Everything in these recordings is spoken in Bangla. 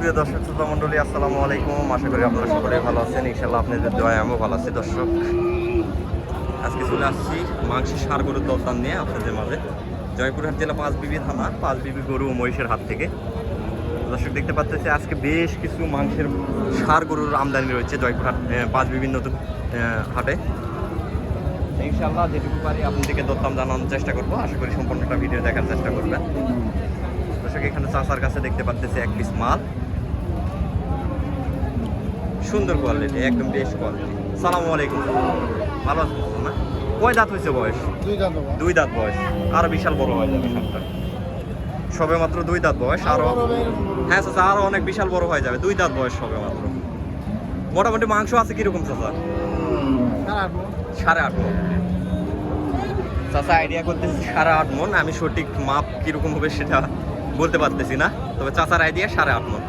সুপ্রিয় দর্শক শ্রোতা মণ্ডলী, আসসালামু আলাইকুম। আশা করি আপনারা সকলে ভালো আছেন। ইনশাআল্লাহ আপনাদের দোয়ায় আমিও ভালো আছি। দর্শক, আজকে চলে আসছি মাংসের ষাঁড় গরুর দরদাম নিয়ে আপনাদের মাঝে। জয়পুরহাট জেলা পাঁচবিবি থানা, পাঁচবিবি গরু ও মহিষের হাট থেকে। দর্শক, দেখতে পাচ্ছি আজকে বেশ কিছু মাংসের ষাঁড় গরুর আমদানি রয়েছে জয়পুরহাট পাঁচবিবির নতুন হাটে। ইনশাআল্লাহ যেটুকু পারি আপনাদেরকে দরদাম জানানোর চেষ্টা করবো। আশা করি সম্পূর্ণটা ভিডিও দেখার চেষ্টা করবেন। দর্শক, এখানে চাচার কাছে দেখতে পাচ্ছি এক পিস মাল, সুন্দর কোয়ালিটি, একদম বেস্ট কোয়ালিটি। সালামু আলাইকুম, ভালো আছেন না? কয় দাঁত হয়েছে বয়স? দুই দাঁত বয়স। আরো বিশাল বড় হয়ে যাবে সাতটা, সবে মাত্র 2 দাঁত বয়স। আরো হ্যাঁ চাচা, আরো অনেক বিশাল বড় হয়ে যাবে। 2 দাঁত বয়স সবে মাত্র। মোটামুটি মাংস আছে কিরকম চাচা? 8.5 মণ। চাচা আইডিয়া করতেছি 8.5 মণ। আমি সঠিক মাপ কিরকম হবে সেটা বলতে পারতেছি না, তবে চাচার আইডিয়া 8.5 মণ,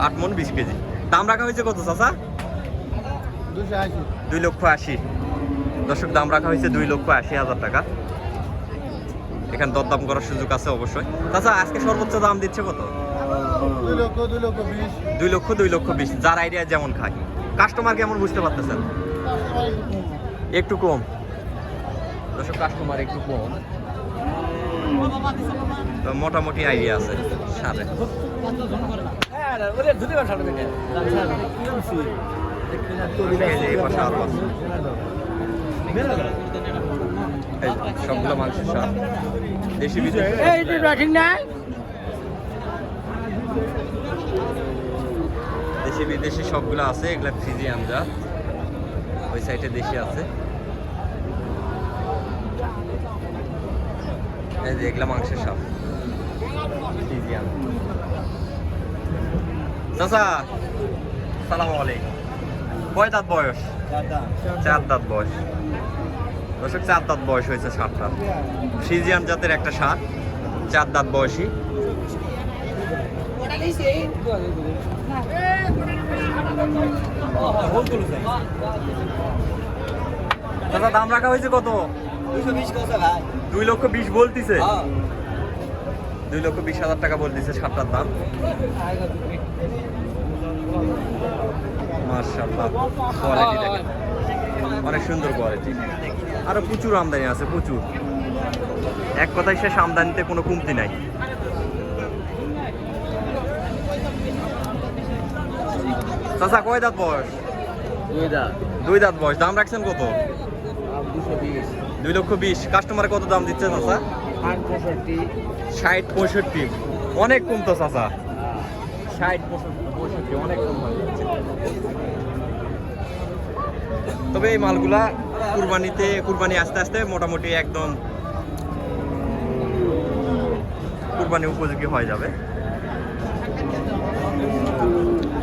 8 মণ 20 কেজি। দাম রাখা হয়েছে কত চাচা? 2,80,000। দর্শক, দাম রাখা হয়েছে 2,80,000 টাকা। এখানে দরদাম করার সুযোগ আছে অবশ্যই। চাচা আজকে সর্বোচ্চ দাম দিচ্ছে কত? 2,20,000। যার আইডিয়া যেমন খায়। কাস্টমার কেমন বুঝতে পারতেছেন? একটু কম। দর্শক, কাস্টমার একটু কম, তো মোটামুটি আইডিয়া আছে সাড়ে। সবগুলো মাংসের স্বাদ, দেশি বিদেশি সবগুলো আছে। এগুলা ফ্রিজিয়ান জাত, ওই সাইডে দেশি আছে। এই যে এগুলা মাংসের স্বাদ ফ্রিজিয়ান। চাচা সালামু আলাইকুম, কয় দাঁত বয়স? 4 দাঁত বয়স। দর্শক, 4 দাঁত বয়স হয়েছে ষাঁড়টা। ফ্রিজিয়ান জাতের একটা ষাঁড়, 4 দাঁত বয়সী। দাদা দাম রাখা হয়েছে কত? 2,20,000 বলতিছে। 2,20,000 টাকা বলতিছে ষাঁড়টার দাম। মাশাআল্লাহ, কোয়ালিটি দেখেন, অনেক সুন্দর কোয়ালিটি। আরো প্রচুর আমদানি আছে, প্রচুর। এক কথায় শেষ, আমদানিতে কোনো কমতি নাই। চাচা কয় দাঁত বয়স? 2 দাঁত বয়স। দাম রাখছেন কত? 2,20,000। কাস্টমার কত দাম দিচ্ছে চাচা? 60-65। অনেক কম তো চাচা, 60-65 অনেক কম হয়ে যাচ্ছে। তবে এই মালগুলা কুরবানি আস্তে আস্তে মোটামুটি একদম কুরবানি উপযোগী হয়ে যাবে।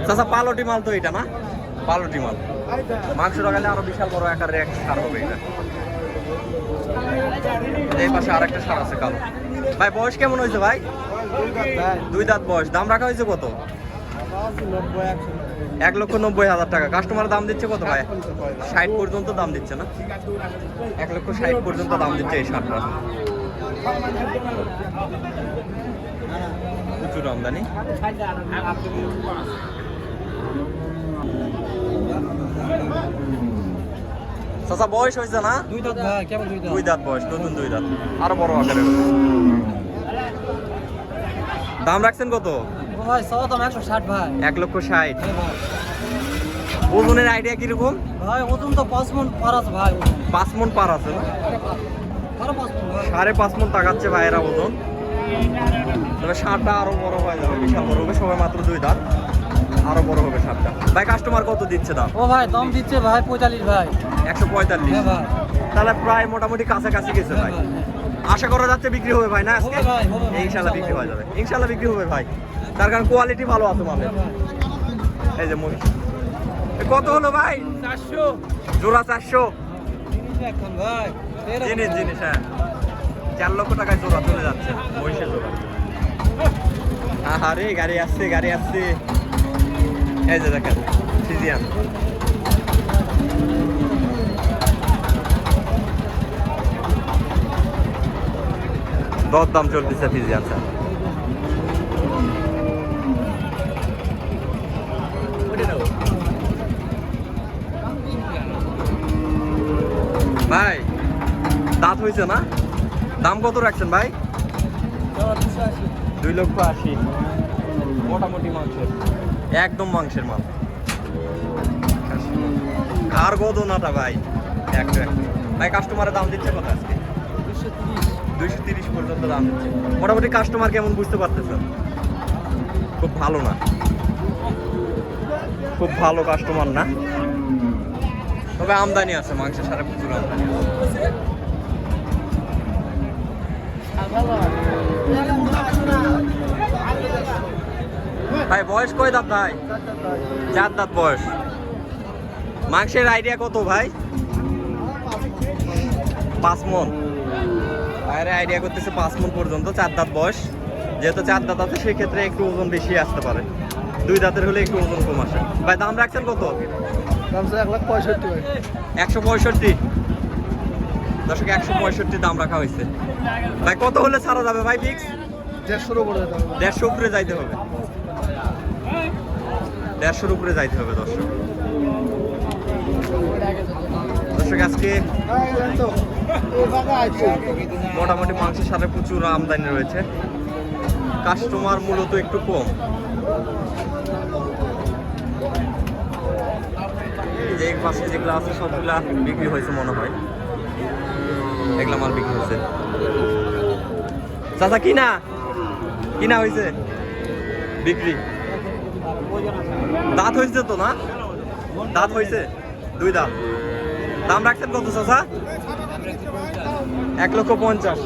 চাচা পালটি মাল তো এটা না? পালটি মাল, মাংস লাগালে আরো বিশাল বড় আকারের একটা সার হবে এটা। এই পাশে আরেকটা সার আছে কালো। ভাই বয়স কেমন হয়েছে ভাই? 2 দাঁত বয়স। দাম রাখা হয়েছে কত? 1,90,000 টাকা। কাস্টমার দাম দিচ্ছে কত ভাই? 60 পর্যন্ত দাম দিচ্ছে না? 1,60,000 পর্যন্ত দাম দিচ্ছে এই সারটা। প্রচুর আমদানি। চাচা বয়স হয়েছে না? 2 দাঁত বয়স, নতুন 2 দাঁত, আরো বড় আকারের। দাম রাখছেন কত? 1,60,000। ওজনের আইডিয়া কিরকম ভাই? ওজন তো 5 মণ পার আছে ভাই। 5 মণ পার আছে না? 5.5 মণ তাকাচ্ছে ভাইয়েরা ওজন। তবে ষাঁড়টা আরো বড় হয়ে যাবে, বিশাল বড় হবে। সবাই মাত্র 2 দাঁত, আরো বড় হবে ষাঁড়টা। ভাই কাস্টমার কত দিচ্ছে দাম? ও ভাই দাম দিচ্ছে ভাই 45 ভাই। 145। হ্যাঁ ভাই, তাহলে প্রায় মোটামুটি কাছাকাছি গেছে ভাই। আশা করা যাচ্ছে বিক্রি হবে ভাই না আজকে? হবে ভাই, হবে ভাই। ইনশাআল্লাহ বিক্রি হয়ে যাবে, ইনশাআল্লাহ বিক্রি হবে ভাই, তার কারণ কোয়ালিটি ভালো আছে মালের। এই যে মহিষ কত হলো ভাই? 400 জোড়া। 400 এখন ভাই। জিনিস হ্যাঁ, 4 লক্ষ টাকায় জোড়া চলে যাচ্ছে মহিষের জোড়া। আরে গাড়ি আসছে। এই যে দেখেন ফ্রিজিয়ান। দরদাম চলতেছে ফ্রিজিয়ান স্যার। হয়েছে না? দাম কত রাখছেন ভাই? 2,80,000। মোটামুটি মাংসের, একদম মাংসের মাল। আর গদনাটা ভাই একটা ভাই, কাস্টমারের দাম দিচ্ছে কত আজকে? 230 পর্যন্ত দাম দিচ্ছে। মোটামুটি কাস্টমার কেমন বুঝতে পারতেছেন? খুব ভালো না, খুব ভালো কাস্টমার না, তবে আমদানি আছে, মাংসের সারা প্রচুর আমদানি আছে। ভাই বয়স কয় দাঁত ভাই? 4 দাঁত বয়স। মাংসের আইডিয়া কত ভাই? 5 মন। বাইরে আইডিয়া করতেছে 5 মন পর্যন্ত, 4 দাঁত বয়স। যেহেতু 4 দাঁত আছে সেক্ষেত্রে একটু ওজন বেশি আসতে পারে, 2 দাঁতের হলে একটু ওজন কম আসে। ভাই দাম রাখছেন কত? 1,65,000 165। দর্শক 165 দাম রাখা হয়েছে। ভাই কত হলে ছাড়া যাবে ভাই? ফিক্স 150 উপরে 150 উপরে যাইতে হবে, 150 উপরে যাইতে হবে দর্শক। দর্শক আজকে মোটামুটি মাংসের সাথে প্রচুর আমদানি রয়েছে, কাস্টমার মূলত একটু কম। যে পাশে যেগুলো আছে সবগুলা বিক্রি হয়েছে মনে হয়, এগুলা মাল বিক্রি হয়েছে। চাচা কিনা কিনা হয়েছে, বিক্রি। দাঁত হয়েছে তো না? দাঁত হয়েছে 2 দাঁত। দাম রাখছেন কত চাচা? 1,50,000।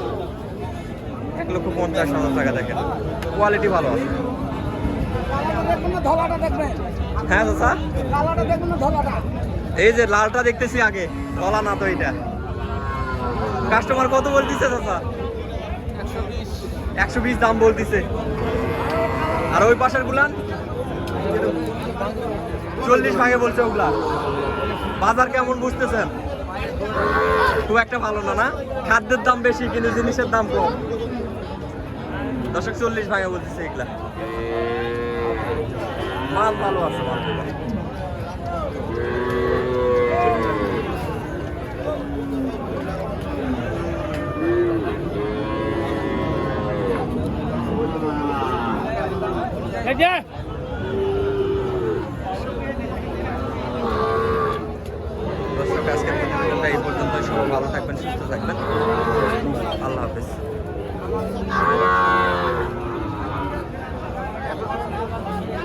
1,50,000 টাকা। দেখেন কোয়ালিটি ভালো আছে। হ্যাঁ চাচা, এই যে লালটা দেখতেছি আগে, ধলা না তো এটা। কাস্টমার কত বলতেছে চাচা? 120 দাম বলতেছে। আর ওই পাশের গুলান 40 ভাগে বলছে ওগুলা। বাজার কেমন বুঝতেছেন? খুব একটা ভালো না, না? খাদ্যের দাম বেশি কিন্তু জিনিসের দাম কম। দর্শক 40 ভাগে বলতেছে এগুলা। মাল ভালো আছে, মাল ভালো। দর্শক আজকের প্রতিবেদনটা এই পর্যন্ত। সবাই ভালো থাকবেন, সুস্থ থাকবেন। আল্লাহ হাফেজ।